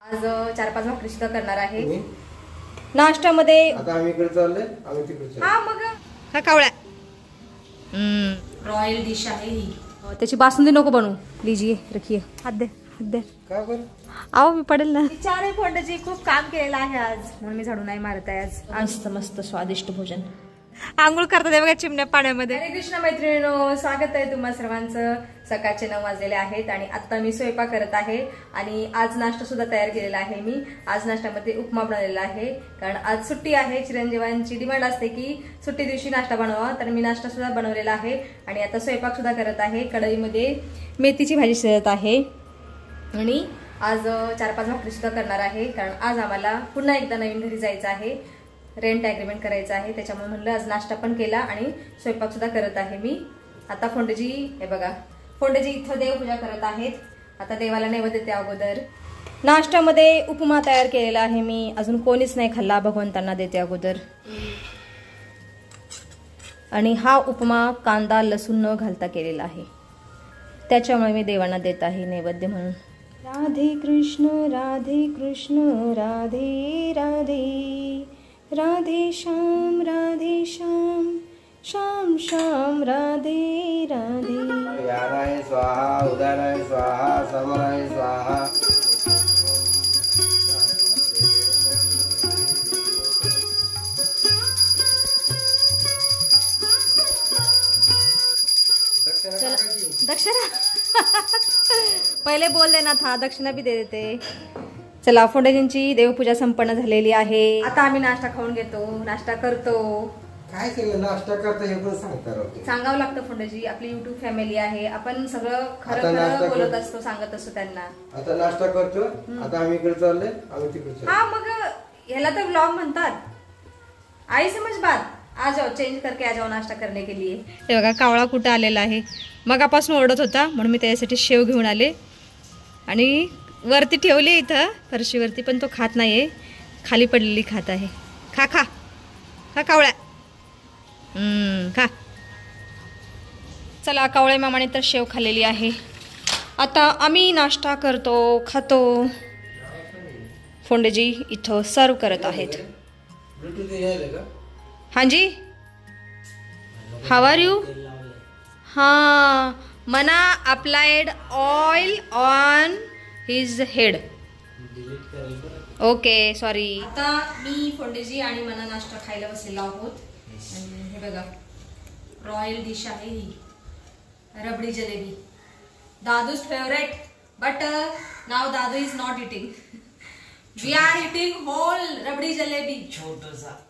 आज 4-5 भाकरी सुद्धा करणार आहे नाश्त्यामध्ये। आता आम्ही इकडे चाललोय, आम्ही तिकडे हा मग हा कावळा रॉयल डिश आहे ही। त्याची बासुंदी नको बनवू, लीजिए रखिए, हात दे हात दे। का बरं? आओ मी पडेल ना। चारही फोंडाची खूप काम केलेलं आहे आज, म्हणून मी झाडू नाही मारत आहे आज। मस्त मस्त स्वादिष्ट भोजन। आंघोळ करतात बघा चिमण्या पाण्यामध्ये। हरे कृष्ण मैत्रिणींनो, स्वागत आहे तुम्हा सर्वांचं। सकाळचे 9 वाजलेले आहेत आणि आता मी स्वयंपाक करत आहे आणि आज नाश्ता सुद्धा तयार केलेला आहे मी। आज नाश्त्यामध्ये उपमा बनवलेला आहे, कारण आज सुट्टी आहे। चिरंजीवांची डिमांड असते की सुट्टी दिवशी नाश्ता बनवा, तर मी नाश्ता सुद्धा बनवलेला आहे आणि आता स्वयंपाक सुद्धा करत आहे। कढईमध्ये मेथीची भाजी शिजत आहे आणि आज 4-5 भाकरी सुद्धा करणार आहे, कारण आज आम्हाला पुन्हा एकदा नवीन घरी जायचं आहे, रेंट ॲग्रीमेंट करायचं आहे। त्याच्यामुळे म्हणलं आज नाश्ता पण केला आणि स्वयंपाक सुद्धा करत आहे मी। आता फोंडेजी हे बघा, फोंडेजी इथं देवपूजा करत आहेत। आता देवाला नैवेद्य देते अगोदर। नाश्त्यामध्ये उपमा तयार केलेला आहे मी, अजून कोणीच नाही खाल्ला, भगवंतांना देते अगोदर। आणि हा उपमा कांदा लसूण न घालता केलेला आहे, त्याच्यामुळे मी देवांना देत आहे नैवेद्य म्हणून। राधे कृष्ण राधे कृष्ण राधे राधे, राधे श्याम श्याम श्याम राधे राधे। याराय स्वाहा, उदाराय स्वाहा, समराय स्वाहा। दक्षिणा पहिले बोल देना था, दक्षिणा भी दे देते। चला फोंडेजींची देवपूजा संपन्न झालेली आहे। आता आम्ही नाश्ता खाऊन घेतो, नाश्ता करतो। काय केलं नाश्ता करता हे पण सांगता राहते, सांगावं लागतं फोंडेजी, आपली युट्यूब फॅमिली आहे, आपण सगळं खरं बोलत असतो, सांगत असतो त्यांना। आता नाश्ता करतो, आता आम्ही इकडे चाललोय, आम्ही तिकडे। हा मग ह्याला तर व्लॉग म्हणतात, आई समझ बात। आ जाओ, चेंज करके आ जाओ नाश्ता करने के लिए। हे बघा कावळा कुठं आलेला आहे, मगापासून ओरडत होता म्हणून मी त्याच्यासाठी शेव घेऊन आले आणि वरती ठेवली इथं फरशीवरती, पण तो खात नाहीये, खाली पडलेली खात आहे। खा खा खा कावळ्या, खा। चला कावळे मामाने तर शेव खाल्लेली आहे, आता आम्ही नाश्ता करतो, खातो। फोंडेजी इथं सर्व करत आहेत। हाँ जी, हाउ आर यू? हाँ, मना applied oil on his head. Okay sorry. आता मी फोंडेजी आणि मना नाश्ता खायला बसलेलो आहोत आणि हे बघा रॉयल डिश आहे ही, rabdi jalebi, Dadu's favourite, but now Dadu is not eating, we are eating whole rabdi jalebi, छोटूसा।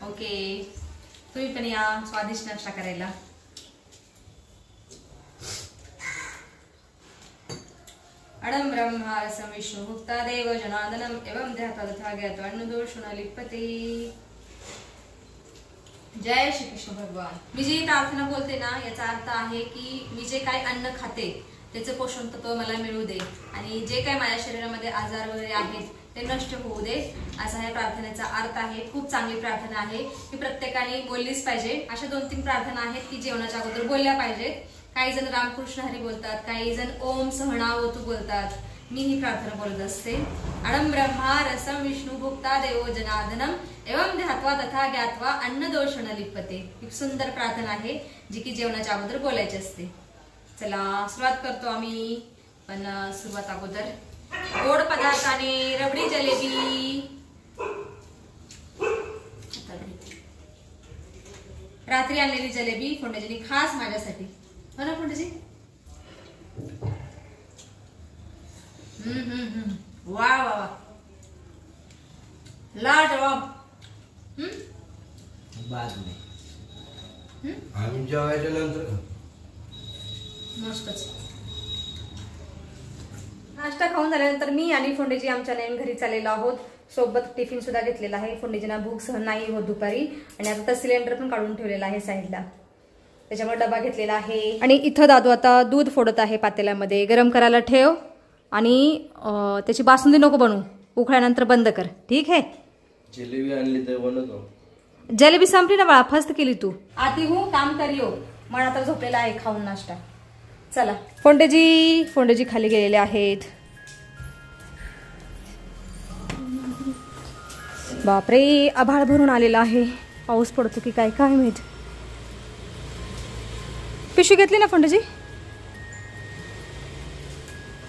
ओके, तुम्ही पण या स्वादिष्ट नाश्ता करायला। अडम ब्रह्मा रसम विष्णु भुक्ता देव जनार्दनम एवं ध्यात्वा तथा ज्ञात्वा अन्नदोषो न लिप्यते। जय श्री कृष्ण भगवान। मी जी प्रार्थना बोलते ना, याचा अर्थ आहे की मी जे काय अन्न खाते त्याचे पोषण तत्व मला मिळू दे आणि जे काय माझ्या शरीरामध्ये आजार वगैरे आहेत ते नष्ट होऊ दे, असा या प्रार्थनेचा अर्थ आहे। खूप चांगली प्रार्थना आहे, ही प्रत्येकाने बोललीच पाहिजे। अशा 2-3 प्रार्थना आहेत की जेवणाच्या अगोदर बोलल्या पाहिजेत। काही जण रामकृष्ण हरी बोलतात, काही जण ओम सहनावतु बोलतात, मी ही प्रार्थना बोलत असते। अडम ब्रह्मा रसम विष्णु भुक्ता देवो जनार्दनम एवं ध्यात्वा तथा ज्ञात्वा अन्नदोष न लिप्यते। एक सुंदर प्रार्थना आहे जी की जेवणाच्या अगोदर बोलायची असते। चला सुरुवात करतो आम्ही, पण सुरुवात अगोदर गोड पदार्थाने रबडी जलेबी। रात्री आणलेली जलेबी फोंडेजींनी खास माझ्यासाठी, हो ना फोंडेजी? वा वा वा, लाजवाब। बाद में आम्ही जेवायच्या नंतर मस्तच। नाश्ता खाऊन झाल्यानंतर मी आणि फोंडेजी आमच्या नवीन घरी चाललेलो आहोत, सोबत टिफिन सुद्धा घेतलेला आहे। फोंडेजींना भूक सहन नाही होत दुपारी आणि आता सिलेंडर पण काढून ठेवलेला आहे साईडला, त्याच्यामुळे डबा घेतलेला आहे। आणि इथं दादू आता दूध फोडत आहे पातेल्यामध्ये, गरम करायला ठेव आणि त्याची बासुंदी नको बनवू, उकळल्यानंतर बंद कर, ठीक आहे? जलेबी आणली तर बनवतो। जलेबी संपली ना बाळा, फस्त केली तू। आती हूँ काम करियो, मन आता झोपलेला आहे खाऊन नाश्ता। चला फोंडेजी खाली गेलेले आहेत। बापरे, आभाळ भरून आलेला आहे. पाऊस पडतो की काय काय माहित. पिशवी घेतली ना फंडजी?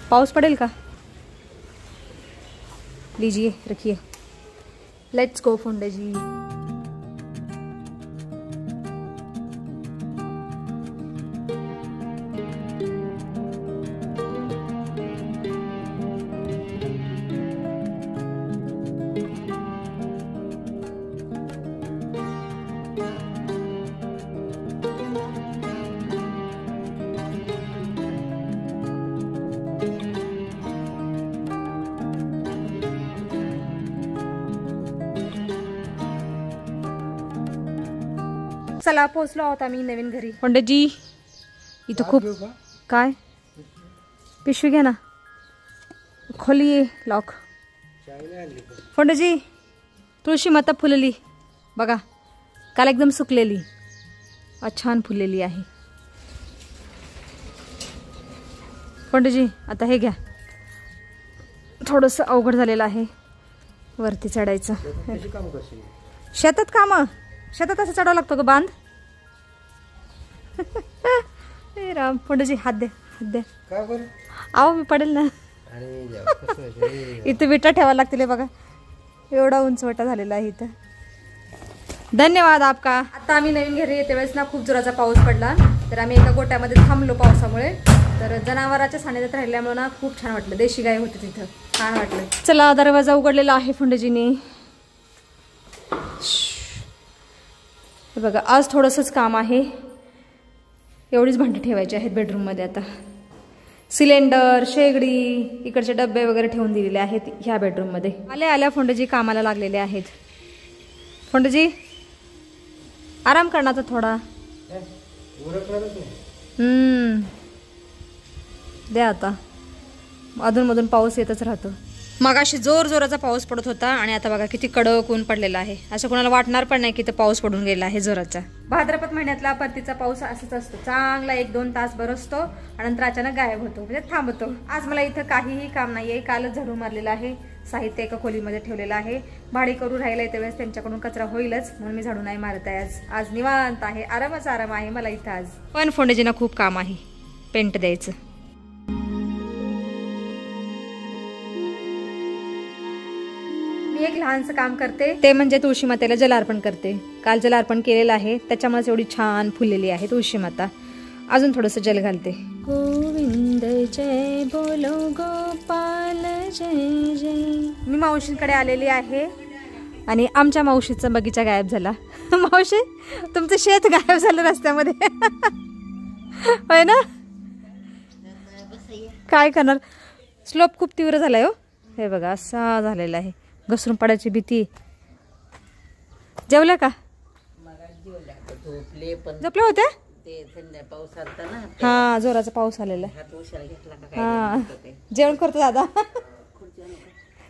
पाऊस पडेल का? लीजिए, रखिए. लेट्स गो फंडजी. चला पोहोचलो आहोत आम्ही नवीन घरी. पंडितजी इथं खूप काय, पिशवी घ्या ना, खोलिये लॉक. पंडितजी तुळशी माता फुलली बघा, काल एकदम सुकलेली, आज छान फुललेली आहे. पंडितजी आता हे घ्या, थोडंसं अवघड झालेलं आहे वरती चढायचं. शेतात काम, शेतात असं चढावं लागतं ग बांध. राम. पंडितजी हात द्या, हात द्या. आहो मी पडेल ना. इथं विटा ठेवायला लागतील बघा, एवढा उंच वटा झालेला आहे इथं. धन्यवाद आपका. आता आम्ही नवीन घरी येते वेळेस ना खूप जोराचा पाऊस पडला, तर आम्ही एका गोट्यामध्ये थांबलो पावसामुळे. तर जनावराच्या सानिध्यात राहिल्यामुळे ना खूप छान वाटलं. देशी गाय होती तिथं, छान वाटलं. चला दरवाजा उघडलेला आहे फंडजीने. बघा आज थोडंसंच काम आहे, एवढीच भांडी ठेवायची आहेत बेडरूममध्ये. आता सिलेंडर, शेगडी, इकडचे डब्बे वगैरे ठेवून दिलेले आहेत ह्या बेडरूममध्ये. आल्या फंडजी कामाला लागलेले आहेत. फंडजी आराम करण्याचा थोडा. द्या आता, अधूनमधून पाऊस येतच राहतो. मगाशी जोराचा पाऊस पडत होता आणि आता बघा किती कडक ऊन पडलेला आहे. असं कोणाला वाटणार पण नाही की इथं पाऊस पडून गेला आहे जोराचा. भाद्रपद महिन्यातला परतीचा पाऊस असंच असतो, चांगला 1-2 तास बरसतो आणि नंतर अचानक गायब होतो, म्हणजे थांबतो. आज मला इथं काहीही काम नाहीये, कालच झाडू मारलेला आहे, साहित्य एका खोलीमध्ये ठेवलेलं आहे. भाडे करू राहिला येते वेळेस त्यांच्याकडून कचरा होईलच, म्हणून मी झाडू नाही मारत आहे. आज निवांत आहे, आरामच आराम आहे मला इथं आज. पण फोंडेजीना खूप काम आहे, पेंट द्यायचं. एक लहानसं काम करते, ते म्हणजे तुळशी मातेला जलार्पण करते. काल जलार्पण केलेलं आहे, त्याच्यामुळेच एवढी छान फुललेली आहे तुळशी माता. अजून थोडंसं जल घालते. गोविंद जय बोलो गोपाल जय जय. मी मावशींकडे आलेली आहे आणि आमच्या मावशीचा बगीचा गायब झाला. मावशी तुमचं शेत गायब झालं रस्त्यामध्ये. होय ना, काय करणार, स्लोप खूप तीव्र झालाय हो. हे बघा असा झालेला आहे, घसरून पडायची भीती. जेवल्या का? झोपल्या होत्या? हा जोराचा पाऊस आलेला. हा जेवण करतो दादा.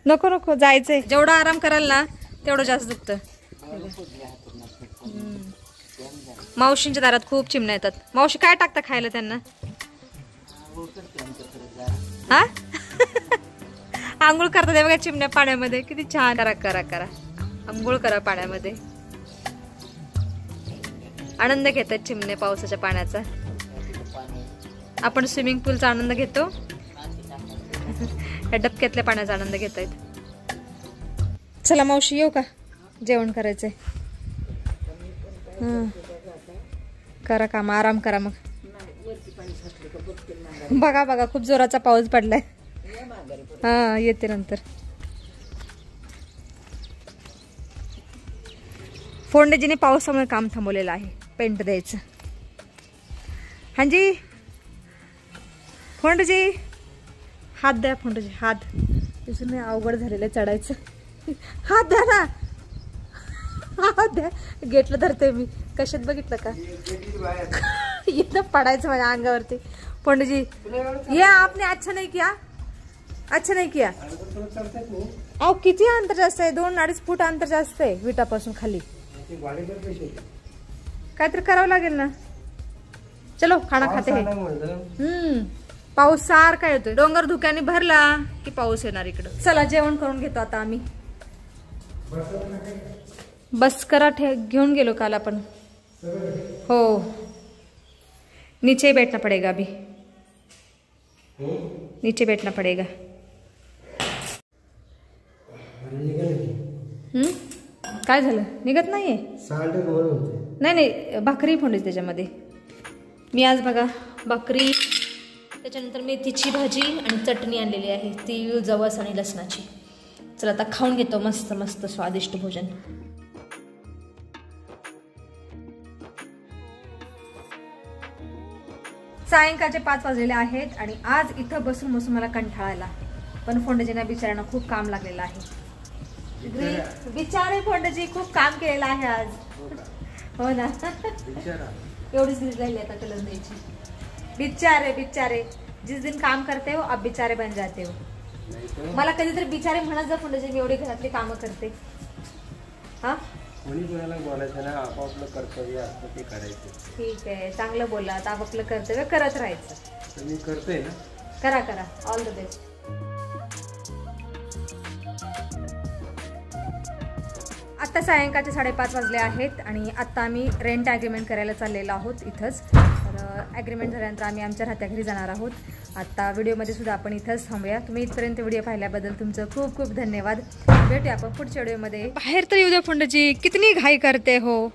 नको नको जायचंय. जेवढा आराम कराल ना तेवढं जास्त दुखतं. मावशींच्या दारात खूप चिमण्या येतात. मावशी काय टाकता खायला त्यांना? हा आंघोळ करतात बघा चिमण्या पाण्यामध्ये, किती छान. करा करा करा आंघोळ करा पाण्यामध्ये. आनंद घेतात चिमणे पावसाच्या पाण्याचा. आपण स्विमिंग पूलचा आनंद घेतो, या डबक्यातल्या पाण्याचा आनंद घेतायत. चला मावशी येऊ का, जेवण करायचंय. करा काम, आराम करा मग. बघा बघा खूप जोराचा पाऊस पडलाय. हा येते नंतर. फोंडेजीने पावसामुळे काम थांबवलेलं आहे, पेंट द्यायचं. हांजी फोंडेजी हात द्या. फोंडेजी हात, तिथून अवघड झालेलं चढायचं. हात द्या ना, हात द्या. गेटला धरते मी. कशात बघितलं का, इथं पडायचं माझ्या अंगावरती. फोंडेजी ये आपने अच्छा नहीं किया, अच्छा नहीं किया. अहो किती अंतर जास्त आहे, 2-2.5 फूट अंतर जास्त आहे विटापासून खाली. काहीतरी करावं लागेल ना. चलो खाना खाते है. पाऊस सारखा येतोय, डोंगर धुक्याने भरला की पाऊस येणार इकडं. चला जेवण करून घेतो आता आम्ही. बस करा घेऊन गेलो काल आपण. हो नीचे बैठना पड़ेगा अभी. नीचे बैठना पड़ेगा. काय झालं निघत नाहीये. नाही नाही भाकरी फोडली त्याच्यामध्ये. मी आज बघा भाकरी त्याच्यानंतर मेथीची भाजी आणि चटणी आणलेली आहे, तीळ जवस आणि लसणाची. चला आता खाऊन घेतो मस्त मस्त स्वादिष्ट भोजन. सायंकाळचे 5 वाजलेले आहेत आणि आज इथं बसून बसून मला कंटाळा आला. पण फोंडजींना बिचाऱ्यांना खूप काम लागलेलं आहे. बिचारे फोंडजी खूप काम केलेलं आहे आज. हो ना एवढीच गीत राहिली आता कलर द्यायची. बिचारे बिचारे जिस दिन काम करते हो अब बिचारे बन जाते हो. मला कधीतरी बिचारे म्हणत जा फोंडजी, मी एवढी घरातली कामं करते. हा कोणी कोणाला बोलायचं ना, आपापलं कर्तव्य असतं ते करायचं. ठीक आहे चांगलं बोला. आता आपापलं कर्तव्य करत राहायचं. तर मी करतोय ना. करा करा. All the best. आत्ता सायंकाळचे 5:30 वाजले आहेत आणि आत्ता आम्ही रेंट ॲग्रीमेंट करायला चाललेलो आहोत इथंच. तर ॲग्रीमेंट झाल्यानंतर आम्ही आमच्या राहत्या घरी जाणार आहोत. आत्ता व्हिडिओमध्ये सुद्धा आपण इथंच थांबूया. तुम्ही इथपर्यंत व्हिडिओ पाहिल्याबद्दल तुमचं खूप खूप धन्यवाद. भेटूया आपण पुढच्या व्हिडिओमध्ये. बाहेर तर येऊ द्या फोंडजी, कितनी घाई करते हो.